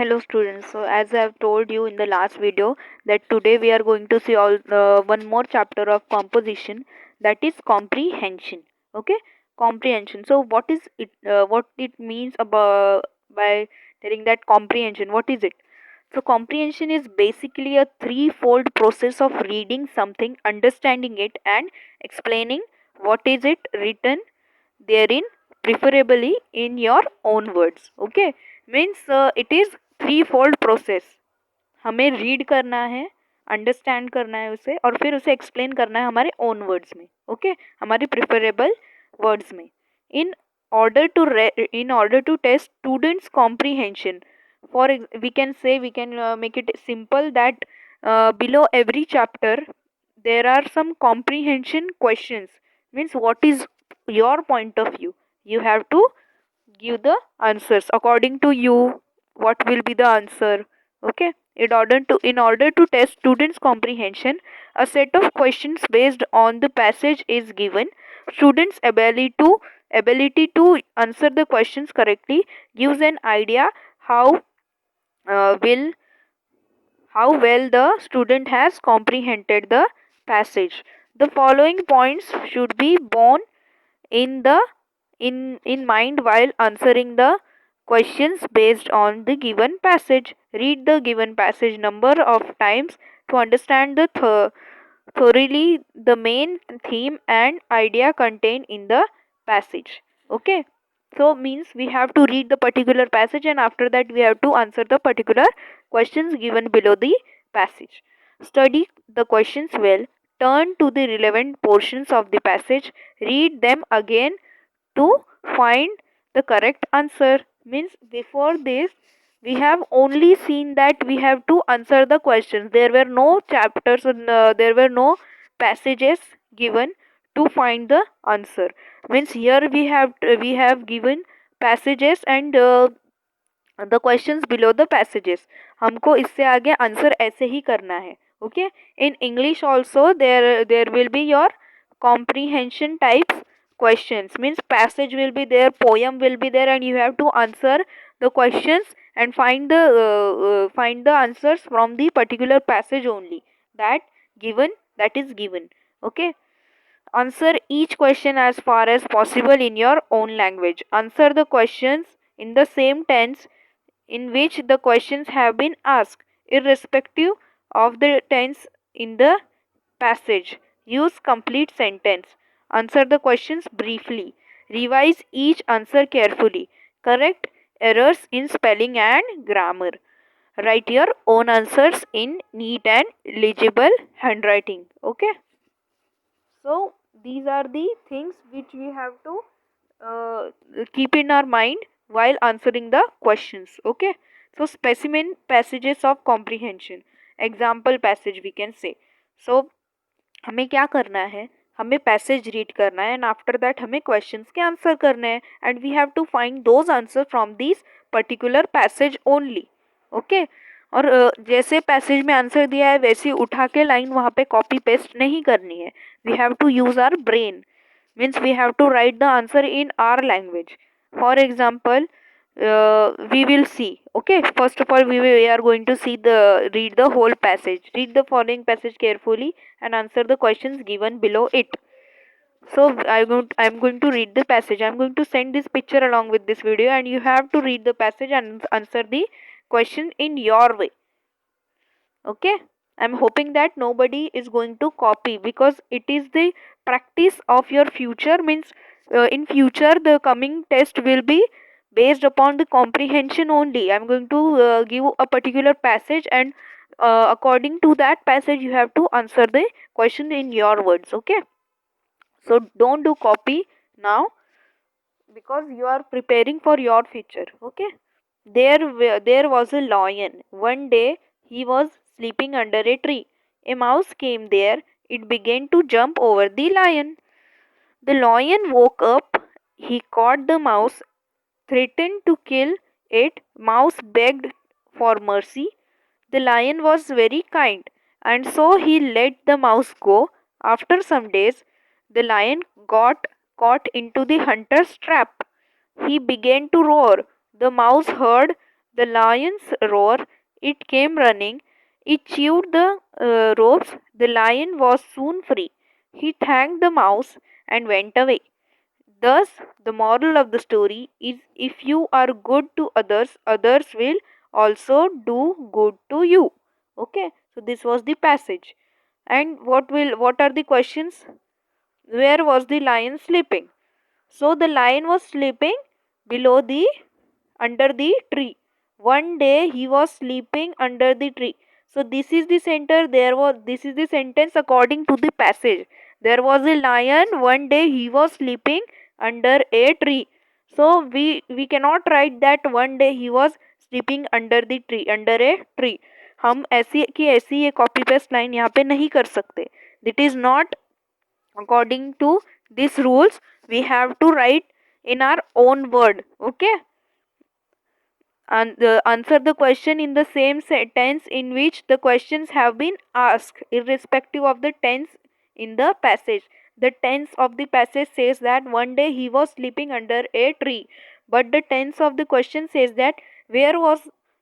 Hello students. So as I have told you in the last video that today we are going to see one more chapter of composition, that is comprehension. Okay, comprehension. So what is it? What it means about by telling that comprehension? What is it? So comprehension is basically a threefold process of reading something, understanding it, and explaining what is it written therein, preferably in your own words. Okay, means it is three fold process. हमें read करना है, understand करना है उसे, और फिर उसे explain करना है हमारे ओन वर्ड्स में. ओके, हमारे प्रिफरेबल वर्ड्स में. इन order to test students comprehension, we can make it simple that below every chapter there are some comprehension questions. Means what is your point of view, you have to give the answers according to you. What will be the answer? Okay, in order to test students comprehension, a set of questions based on the passage is given. Students ability to answer the questions correctly gives an idea how will how well the student has comprehended the passage. The following points should be borne in the in mind while answering the questions based on the given passage. Read the given passage number of times to understand thoroughly the main theme and idea contained in the passage. Okay, so means we have to read the particular passage, and after that we have to answer the particular questions given below the passage. Study the questions well, turn to the relevant portions of the passage, read them again to find the correct answer. Means before this we have only seen that we have to answer the questions. There were no chapters and there were no passages given to find the answer. Means here we have given passages and the questions below the passages. हमको इससे आगे answer ऐसे ही करना है. Okay, in English also there will be your comprehension types questions. Means passage will be there, poem will be there, and you have to answer the questions and find the answers from the particular passage only that is given. Okay, answer each question as far as possible in your own language. Answer the questions in the same tense in which the questions have been asked, irrespective of the tense in the passage. Use complete sentence. Answer the questions briefly. Revise each answer carefully. Correct errors in spelling and grammar. Write your own answers in neat and legible handwriting. Okay. So these are the things which we have to keep in our mind while answering the questions. Okay, so specimen passages of comprehension, example passage we can say. So हमें क्या करना है, हमें passage read करना है and after that हमें questions के answer करने हैं and we have to find those answer from this particular passage only. Okay, और जैसे पैसेज में आंसर दिया है वैसे उठा के लाइन वहाँ पे कॉपी पेस्ट नहीं करनी है. We have to use our brain. Means we have to write the answer in our language. For example, we will see. Okay, first of all we are going to read the whole passage. Read the following passage carefully and answer the questions given below it. So I'm going to read the passage. I'm going to send this picture along with this video, and you have to read the passage and answer the question in your way. Okay, I'm hoping that nobody is going to copy, because it is the practice of your future. Means in future the coming test will be based upon the comprehension only. I'm going to give a particular passage, and according to that passage you have to answer the question in your words. Okay, so don't do copy now, because you are preparing for your future. Okay, there was a lion. One day he was sleeping under a tree. A mouse came there. It began to jump over the lion. The lion woke up. He caught the mouse, threatened to kill it. Mouse begged for mercy. The lion was very kind, and so he let the mouse go. After some days, the lion got caught into the hunter's trap. He began to roar. The mouse heard The lion's roar, it came running. It chewed the ropes. The lion was soon free. He thanked the mouse and went away. Thus, the moral of the story is if you are good to others, others will also do good to you. Okay, so this was the passage. And what are the questions? Where was the lion sleeping? So the lion was sleeping below the under the tree. One day he was sleeping under the tree. So this is the center. This is the sentence according to the passage. There was a lion. One day he was sleeping under a tree. So we cannot write that one day he was sleeping under the tree, under a tree. हम ऐसी की ऐसी ये copy paste line यहाँ पे नहीं कर सकते. It is not according to these rules. We have to write in our own word. Okay, and answer the question in the same tense in which the questions have been asked, irrespective of the tense in the passage. The tense of the passage says that one day he was sleeping under a tree, but the tense of the question says that where was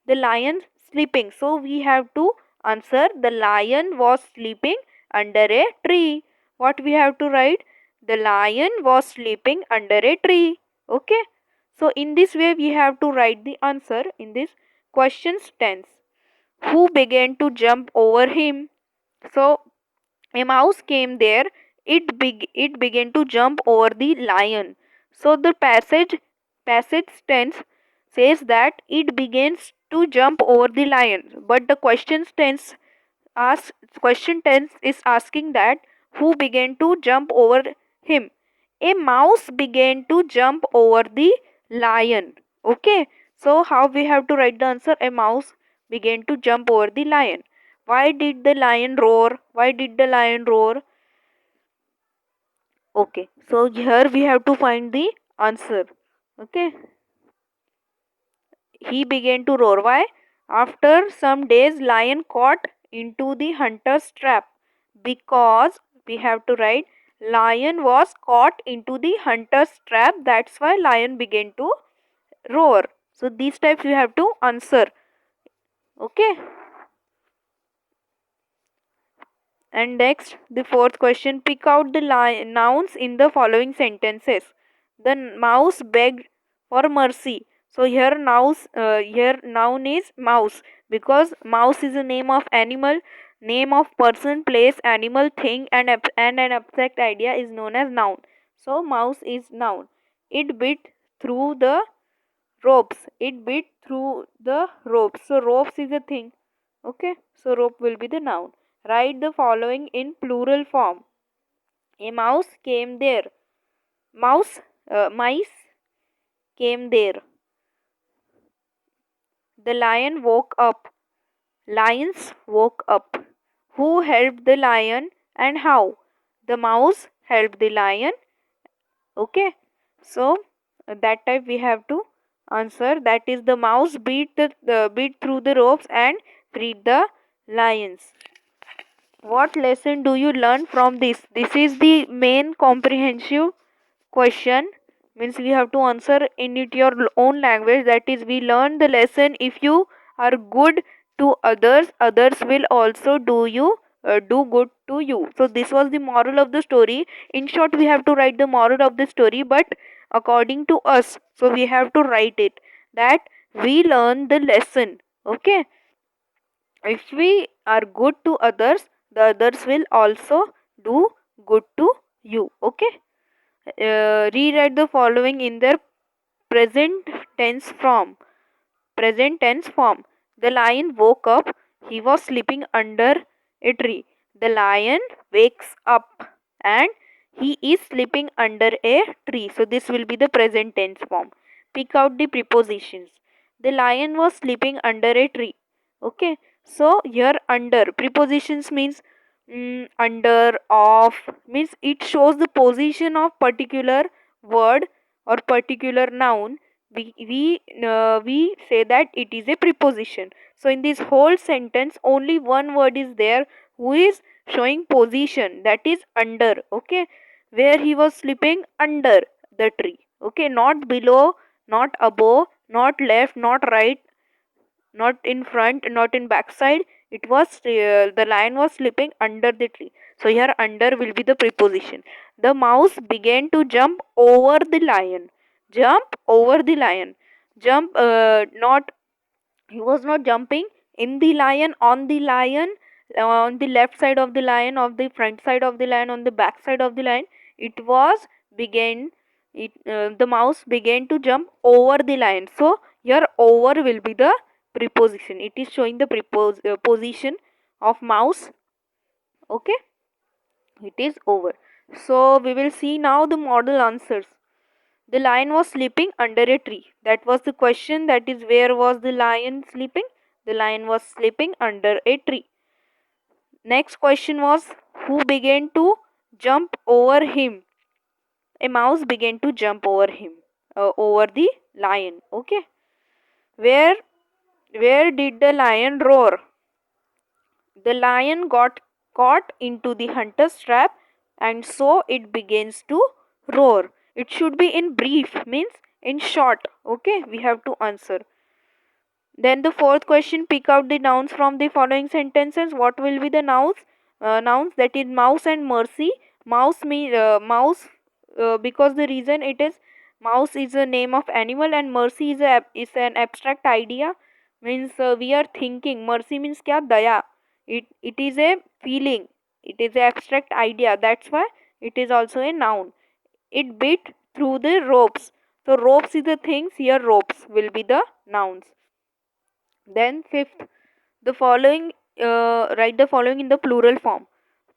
the lion sleeping. So we have to answer the lion was sleeping under a tree. What we have to write? The lion was sleeping under a tree. Okay. So in this way we have to write the answer in this questions tense. Who began to jump over him? So a mouse came there. It began to jump over the lion. So the passage tense says that it begins to jump over the lion. But the question tense is asking that who began to jump over him. A mouse began to jump over the lion. Okay, so how we have to write the answer? A mouse began to jump over the lion. Why did the lion roar? Why did the lion roar? Okay, so here we have to find the answer. Okay, he began to roar. Why? After some days, lion caught into the hunter's trap. Because we have to write lion was caught into the hunter's trap. That's why lion began to roar. So these types you have to answer. Okay. And next, the fourth question, pick out the nouns in the following sentences. The mouse begged for mercy. So here noun is mouse, because mouse is a name of animal, name of person, place, animal, thing, and an abstract idea is known as noun. So mouse is noun. It bit through the ropes. It bit through the ropes. So ropes is a thing. Okay. So rope will be the noun. Write the following in plural form. A mouse came there. Mice came there. The lion woke up. Lions woke up. Who helped the lion and how? The mouse helped the lion. Okay. So that type we have to answer. That is, the mouse beat through the ropes and freed the lions. What lesson do you learn from this? This is the main comprehensive question. Means we have to answer in it your own language. That is, we learn the lesson. If you are good to others, others will also do good to you. So this was the moral of the story. In short, we have to write the moral of the story, but according to us. So we have to write it that we learn the lesson. Okay. If we are good to others, the others will also do good to you. Okay. Rewrite the following in their present tense form. Present tense form. The lion woke up. He was sleeping under a tree. The lion wakes up and he is sleeping under a tree. So this will be the present tense form. Pick out the prepositions. The lion was sleeping under a tree. Okay. So here under prepositions means under, of, means it shows the position of particular word or particular noun. We say that it is a preposition. So in this whole sentence only one word is there who is showing position, that is under. Okay, where he was sleeping under the tree. Okay, not below, not above, not left, not right, not in front, not in backside. It was the lion was sleeping under the tree. So here under will be the preposition. The mouse began to jump over the lion. Jump over the lion. Jump, not, he was not jumping in the lion, on the lion, on the left side of the lion, of the front side of the lion, on the back side of the lion. It was began, the mouse began to jump over the lion. So here over will be the preposition. It is showing the position of mouse. Okay, it is over. So we will see now the model answers. The lion was sleeping under a tree. That was the question. That is, where was the lion sleeping? The lion was sleeping under a tree. Next question was, who began to jump over him? A mouse began to jump over him, over the lion. Okay. Where did the lion roar? The lion got caught into the hunter's trap, and so it begins to roar. It should be in brief, means in short. Okay, we have to answer. Then the fourth question, pick out the nouns from the following sentences. What will be the nouns? Nouns, that is mouse and mercy. Mouse mean mouse, because the reason it is, mouse is a name of animal and mercy is an abstract idea. Means we are thinking. Mercy means kya? Daya. It is a feeling. It is an abstract idea. That's why it is also a noun. It bit through the ropes. So ropes is the things. Here ropes will be the nouns. Then fifth, the following, write the following in the plural form.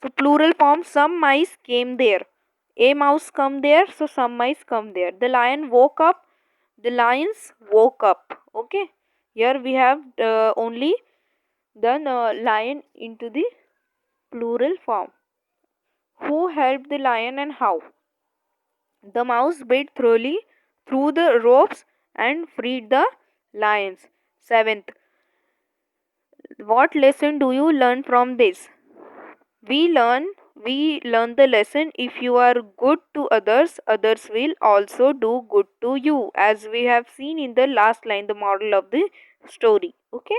So plural form, some mice came there. A mouse come there, so some mice come there. The lion woke up. The lions woke up. Okay. Here we have only done lion into the plural form. Who helped the lion and how? The mouse bit thoroughly through the ropes and freed the lions. Seventh, what lesson do you learn from this? We learn the lesson, if you are good to others, others will also do good to you, as we have seen in the last line, the model of the story. Okay.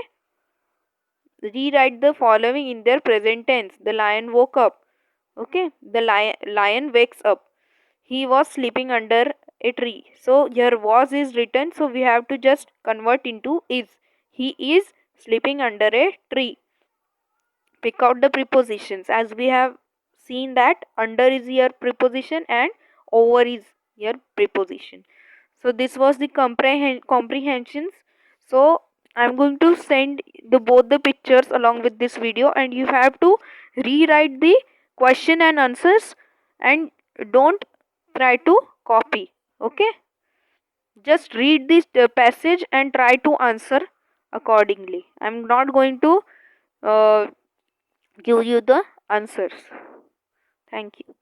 Rewrite the following in their present tense. The lion woke up. Okay. The lion wakes up. He was sleeping under a tree. So here was is written, so we have to just convert into is. He is sleeping under a tree. Pick out the prepositions. As we have seen that under is your preposition and over is your preposition. So this was the comprehensions. So I'm going to send both the pictures along with this video, and you have to rewrite the question and answers, and don't try to copy. Okay, just read this passage and try to answer accordingly. I'm not going to uh, give you the answers. Thank you.